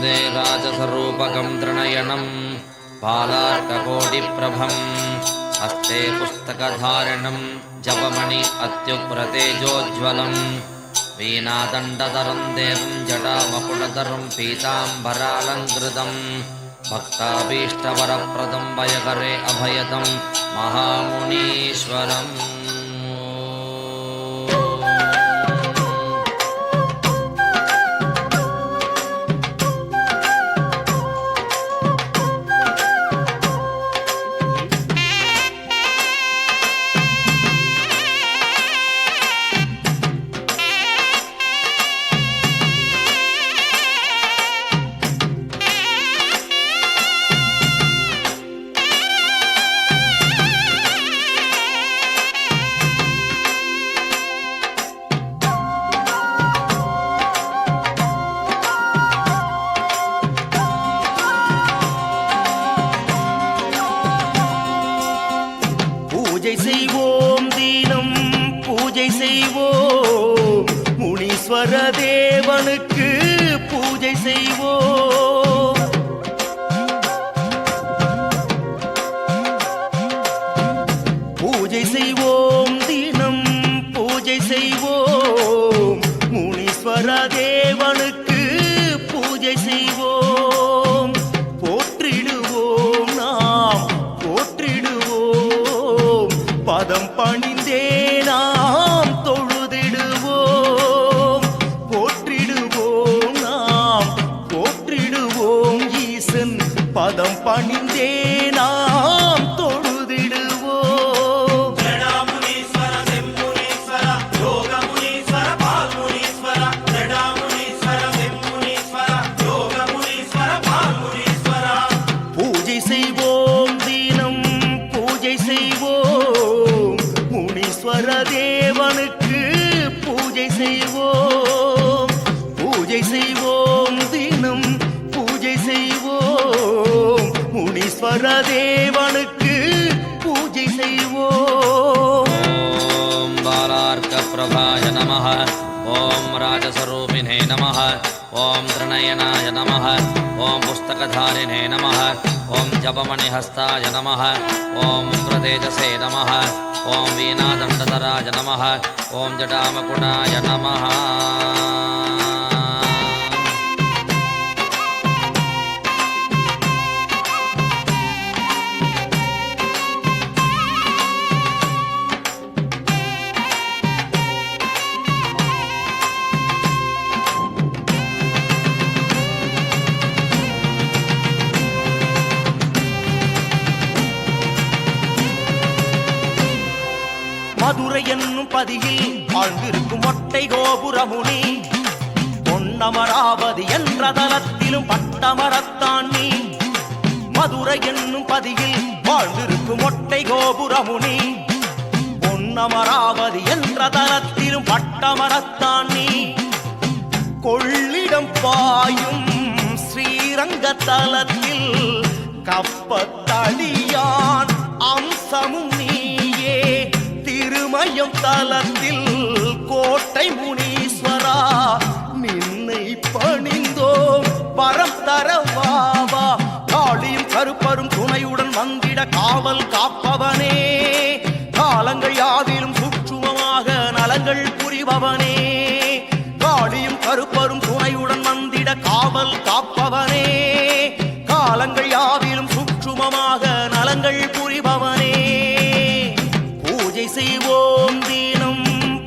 वन्दे राजसरूपकं त्रिनयनं बालार्ककोटिप्रभं हस्ते पुस्तकधारिणं जपमणि अत्युग्रतेजोज्ज्वलं वीणादण्डधरं देवं जटामकुटधरं पीताम्बरालङ्कृतं भक्ताभीष्टवरप्रदं भयकरे अभयदं महामुनीश्वरम् பூஜை செய்வோம் தினம் பூஜை செய்வோம் முனீஸ்வர தேவனுக்கு பூஜை செய்வோம் பூஜை செய்வோம் தினம் பூஜை செய்வோம் முனீஸ்வர தேவனுக்கு பூஜை செய்வோம் போற்றிடுவோம் நாம் போற்றிடுவோம் பதம் பணிந்தே நாம் தொழுதிடுவோம் போற்றிடுவோம் நாம் போற்றிடுவோம் ஈசன் பதம் பணிந்தே நாம் தொழுதிடுவோம் ஜடாமுனீஸ்வர செம்முனீஸ்வர யோகமுனீஸ்வர பால்முனீஸ்வர ஜடாமுனீஸ்வர செம்முனீஸ்வர யோகமுனீஸ்வர பால்முனீஸ்வர பூஜை செய்வோம் தினம் பூஜை செய்வோம் முனீஸ்வர தேவனுக்கு பூஜை செய்வோம் பூஜை செய்வோம் தினம் பூஜை செய்வோம் முனீஸ்வர தேவனுக்கு பூஜை செய்வோம் ॐ बालार्कप्रभाय नमः ॐ राजस्वरूपिणे नमः ॐ त्रिनयनाय नमः ॐ पुस्तकधारिणे नमः ॐ जपमणिहस्ताय नमः ॐ उग्रतेजसे नमः ॐ वीणादण्डधराय नमः ॐ जटामकुटाय नमः மதுரை என்னும் பதியில் வாழ்ந்திருக்கும் மொட்டை கோபுரமுனி பொன்னமராவதி என்ற தலத்திலும் பட்டமரத்தான் நீ மதுரை என்னும் பதியில் வாழ்ந்திருக்கும் மொட்டை கோபுரமுனி பொன்னமராவதி என்ற தலத்திலும் பட்டமரத்தான் நீ கொள்ளிடம் பாயும் ஸ்ரீரங்க தலத்தில் கப்பத்தடியான் அம்சமும் நீயே திருமயம் தலத்தில் கோட்டை முனீஸ்வரா நின்னை பணிந்தோம் வரம் தரவாவா காளியும் கருப்பரும் துணையுடன் வந்திட காவல் காப்பவனே காலங்கள் யாவிலும் சூட்சுமமாக நலங்கள் புரிபவனே காளியும் கருப்பரும் துணையுடன் வந்திட காவல் காப்பவனே காலங்கள் யாவிலும் சூட்சுமமாக நலங்கள் புரிபவனே பூஜை செய்வோம் தினம்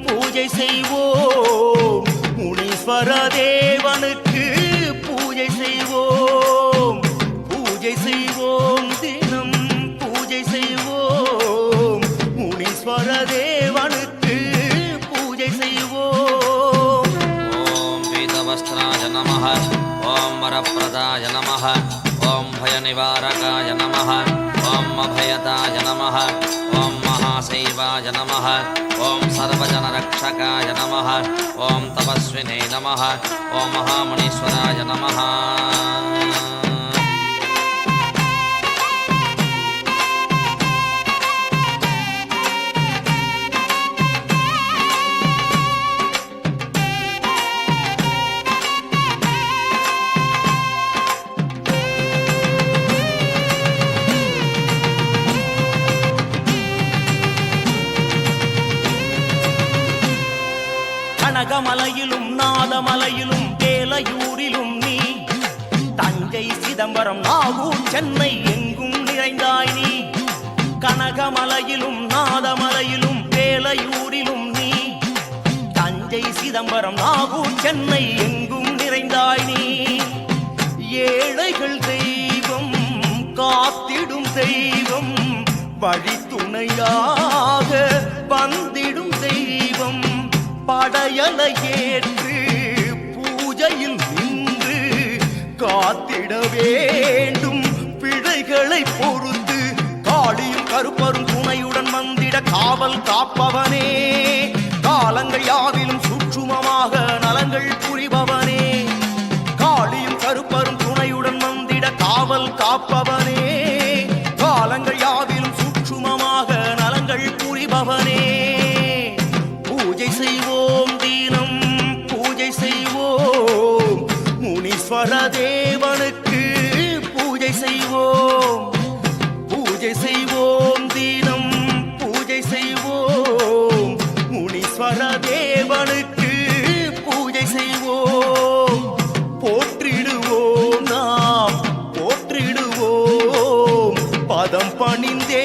பூஜை செய்வோம் முனீஸ்வர தேவனுக்கு பூஜை செய்வோம் பூஜை செய்வோம் தினம் பூஜை செய்வோம் முனீஸ்வர தேவனுக்கு பூஜை செய்வோம் ॐ पीतवस्त्राय नमः ॐ वरप्रदाय नमः ॐ भयनिवारकाय नमः ॐ अभयदाय नमः ॐ महाशैवाय नमः ॐ सर्वजनरक्षकाय नमः ॐ तपस्विने नमः ॐ महामुनीश्वराय नमः கனகமலையிலும் நாதமலையிலும் வேலையூரிலும் நீ தஞ்சை சிதம்பரம் நாகூர் சென்னை எங்கும் நிறைந்தாய் நீ கனகமலையிலும் நாதமலையிலும் வேலையூரிலும் நீ தஞ்சை சிதம்பரம் நாகூர் சென்னை எங்கும் நிறைந்தாய் நீ ஏழைகள் தெய்வம் காத்திடும் தெய்வம் வழித்துணையாக வந்திடும் தெய்வம் படையலை ஏற்று பூஜையில் நின்று காத்திட வேண்டும் பிழைகளை பொறுத்து காளியும் கருப்பரும் துணையுடன் வந்திட காவல் காப்பவனே காலங்கள் யாவிலும் சூட்சுமமாக நலங்கள் புரிபவனே காளியும் கருப்பரும் துணையுடன் வந்திட காவல் காப்பவனே காலங்கள் யாவிலும் சூட்சுமமாக நலங்கள் புரிபவனே பூஜை செய்வோம் தினம் பூஜை செய்வோம் முனீஸ்வர தேவனுக்கு பூஜை செய்வோம் பூஜை செய்வோம் தினம் பூஜை செய்வோம் முனீஸ்வர தேவனுக்கு பூஜை செய்வோம் போற்றிடுவோம் நாம் போற்றிடுவோம் பதம் பணிந்தே